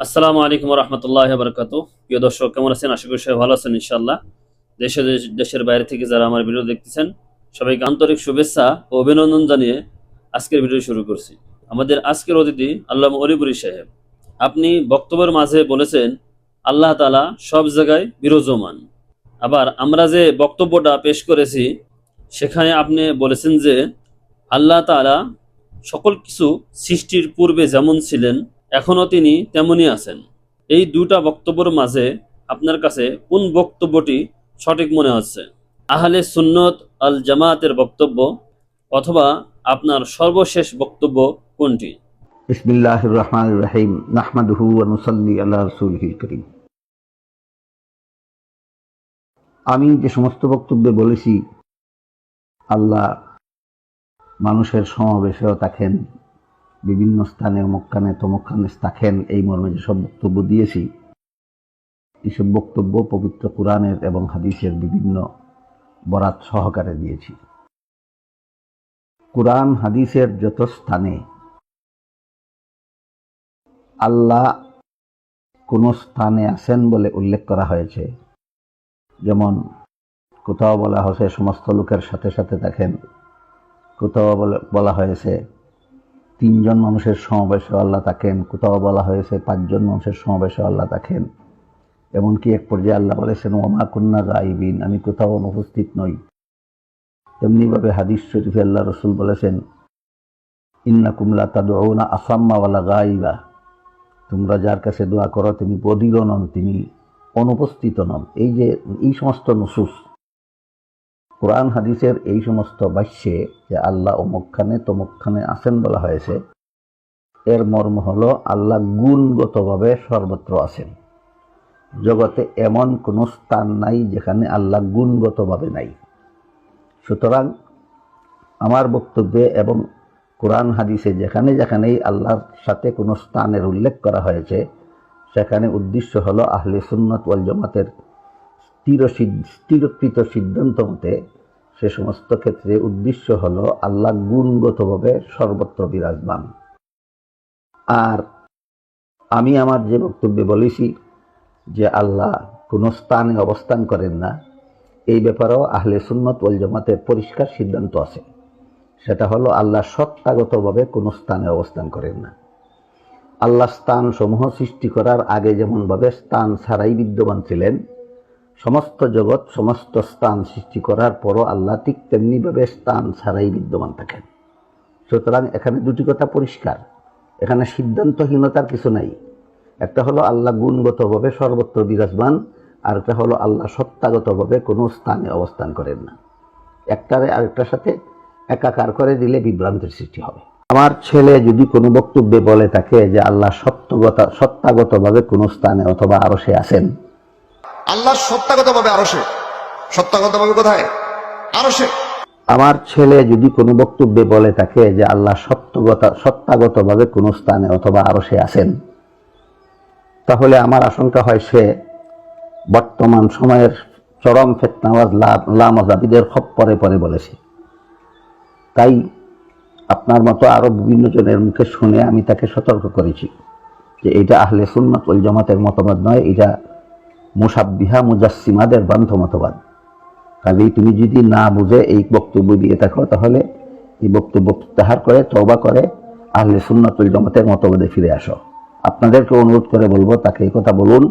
আসসালামু আলাইকুম রহমতুল্লাহ বারকাতুহু। প্রিয় দর্শক, কেমন আছেন? আশা করি সবাই ভালো আছেন ইনশাআল্লাহ। দেশের বাইরে থেকে যারা আমার ভিডিও দেখতেছেন, সবাইকে আন্তরিক শুভেচ্ছা ও অভিনন্দন জানিয়ে আজকের ভিডিও শুরু করছি। আমাদের আজকের অতিথি আল্লামা অলিপুরী সাহেব। আপনি বক্তব্যের মাঝে বলেছেন আল্লাহ তাআলা সব জায়গায় বিরাজমান। আবার আমরা যে বক্তব্যটা পেশ করেছি সেখানে আপনি বলেছেন যে আল্লাহ তাআলা সকল কিছু সৃষ্টির পূর্বে যেমন ছিলেন এখনো তিনি তেমনই আছেন। এই দুটা বক্তব্যের মাঝে আপনার কাছে কোন বক্তব্যটি সঠিক মনে হচ্ছে? আহলে সুন্নত আল জামাতের বক্তব্য অথবা আপনার সর্বশেষ বক্তব্য কোনটি? বিসমিল্লাহির রহমানির রহিম নাহমাদুহু ওয়া নুসাল্লি আলা রাসূলিহিল কারীম। আমি যে সমস্ত বক্তব্যে বলেছি আল্লাহ মানুষের সমাবেশেও থাকেন, বিভিন্ন স্থানে অমুকখানে তমুকখানে থাকেন, এই মর্মে যেসব বক্তব্য দিয়েছি, এইসব বক্তব্য পবিত্র কুরআনের এবং হাদিসের বিভিন্ন বরাত সহকারে দিয়েছি। কুরআন হাদিসের যত স্থানে আল্লাহ কোন স্থানে আছেন বলে উল্লেখ করা হয়েছে, যেমন কোথাও বলা হয়েছে সমস্ত লোকের সাথে সাথে থাকেন, কোথাও বলা হয়েছে 3 জন মানুষের সমাবেশে আল্লাহ থাকেন, কোথাও বলা হয়েছে 5 জন মানুষের সমাবেশে আল্লাহ থাকেন। এমনকি এক পর্যায়ে আল্লাহ বলেছেন ওমা কুন্না গাইবিন, আমি কোথাও অনুপস্থিত নই। তেমনিভাবে হাদিস শরীফে আল্লাহ রসুল বলেছেন ইন্নাকুম লা তাদউনা আসাম্মা ওয়ালা গাইবা, তোমরা যার কাছে দোয়া করো তিনি বধির নন, তিনি অনুপস্থিত নন। এই সমস্ত নুসুস কোরআন হাদিসের এই সমস্ত বাক্যে যে আল্লাহ অমুকখানে তমুকখানে আছেন বলা হয়েছে, এর মর্ম হলো আল্লাহ গুণগতভাবে সর্বত্র আছেন। জগতে এমন কোনো স্থান নাই যেখানে আল্লাহ গুণগতভাবে নাই। সুতরাং আমার বক্তব্যে এবং কোরআন হাদিসে যেখানে যেখানেই আল্লাহর সাথে কোনো স্থানের উল্লেখ করা হয়েছে, সেখানে উদ্দেশ্য হলো আহলে সুন্নাত ওয়াল জামাতের স্থিরকৃত সিদ্ধান্ত মতে সে সমস্ত ক্ষেত্রে উদ্দেশ্য হলো আল্লাহ গুণগতভাবে সর্বত্র বিরাজমান। আর আমি আমার যে বক্তব্যে বলেছি যে আল্লাহ কোনো স্থানে অবস্থান করেন না, এই ব্যাপারেও আহলে সুন্নাত ওয়াল জামাতের পরিষ্কার সিদ্ধান্ত আছে। সেটা হলো আল্লাহ সত্তাগতভাবে কোনো স্থানে অবস্থান করেন না। আল্লাহ স্থান সমূহ সৃষ্টি করার আগে যেমনভাবে স্থান ছাড়াই বিদ্যমান ছিলেন, সমস্ত জগৎ সমস্ত স্থান সৃষ্টি করার পরও আল্লাহ ঠিক তেমনিভাবে স্থান ছাড়াই বিদ্যমান থাকেন। সুতরাং এখানে দুটি কথা পরিষ্কার, এখানে সিদ্ধান্তহীনতার কিছু নাই। একটা হলো আল্লাহ গুণগতভাবে সর্বত্র বিরাজমান, আর একটা হলো আল্লাহ সত্তাগতভাবে কোনো স্থানে অবস্থান করেন না। একটারে আরেকটার সাথে একাকার করে দিলে বিভ্রান্তির সৃষ্টি হবে। আমার ছেলে যদি কোনো বক্তব্যে বলে থাকে যে আল্লাহ সত্তাগতভাবে কোনো স্থানে অথবা আরশে আছেন, আল্লাহ সত্তাগতভাবে আরশে। সত্তাগতভাবে কোথায়? আরশে। আমার ছেলে যদি কোনো বক্তব্যে বলে থাকে যে আল্লাহ সত্তাগতভাবে কোনো স্থানে অথবা আরশে আছেন, তাহলে আমার আশঙ্কা হয় সে বর্তমান সময়ের চরম ফিতনাবাজ লামাযাবিদের খপ্পরে পড়ে বলেছে। তাই আপনার মতো আরো বিভিন্ন জনের মুখে শুনে আমি তাকে সতর্ক করেছি যে এটা আহলে সুন্নাত ওয়াল জামাতের মতবাদ নয়, এটা মুশাব্বিহা মুজাসসিমাদের ভ্রান্ত মতবাদ। কাজেই তুমি যদি না বুঝে এই বক্তব্য দিয়ে থাকো, তাহলে এই বক্তব্য প্রত্যাহার করে তওবা করে আহলে সুন্নাত ওয়াল জামাতের মতবাদে ফিরে আসো। আপনাদেরকে অনুরোধ করে বলবো, তাকে এই কথা বলুন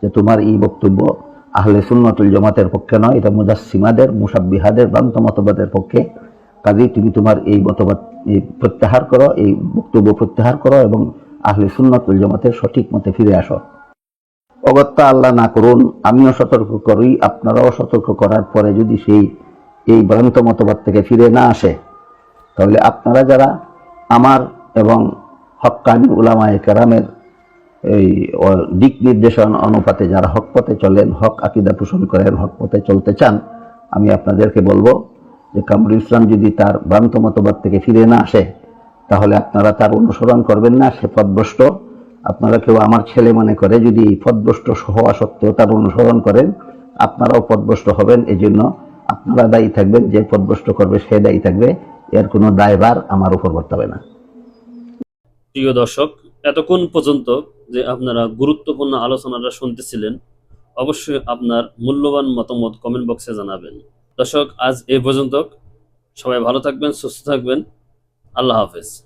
যে তোমার এই বক্তব্য আহলে সুন্নাত ওয়াল জামাতের পক্ষে নয়, এটা মুজাসসিমাদের মুশাব্বিহাদের ভ্রান্ত মতবাদের পক্ষে। কাজেই তুমি তোমার এই মতবাদ প্রত্যাহার করো, এই বক্তব্য প্রত্যাহার করো এবং আহলে সুন্নাত ওয়াল জামাতের সঠিক মতে ফিরে আসো। অগত্যা আল্লাহ না করুন, আমিও সতর্ক করি, আপনারাও সতর্ক করার পরে যদি এই ভ্রান্ত মতবাদ থেকে ফিরে না আসে, তাহলে আপনারা যারা আমার এবং হক্কানি উলামায়ে কেরামের এই দিক নির্দেশন অনুপাতে যারা হক পথে চলেন, হক আকীদা পোষণ করেন, হক পথে চলতে চান, আমি আপনাদেরকে বলবো যে কামরুল ইসলাম যদি তার ভ্রান্ত মতবাদ থেকে ফিরে না আসে, তাহলে আপনারা তার অনুসরণ করবেন না, সে পথভ্রষ্ট। আপনারা কেউ আমার ছেলে মনে করে যদি এই পথভ্রষ্ট হওয়া সত্ত্বেও তার অনুসরণ করেন, আপনারাও পথভ্রষ্ট হবেন। এই জন্য আপনারা দায়ী থাকবেন, যে পথভ্রষ্ট করবে সে দায়ী থাকবে, এর কোনো দায়ভার আমার উপর বর্তাবে না। প্রিয় দর্শক, এতক্ষণ পর্যন্ত যে আপনারা গুরুত্বপূর্ণ আলোচনাটা শুনতেছিলেন। অবশ্যই আপনার মূল্যবান মতামত কমেন্ট বক্সে জানাবেন। দর্শক, আজ এই পর্যন্ত। সবাই ভালো থাকবেন, সুস্থ থাকবেন। আল্লাহ হাফেজ।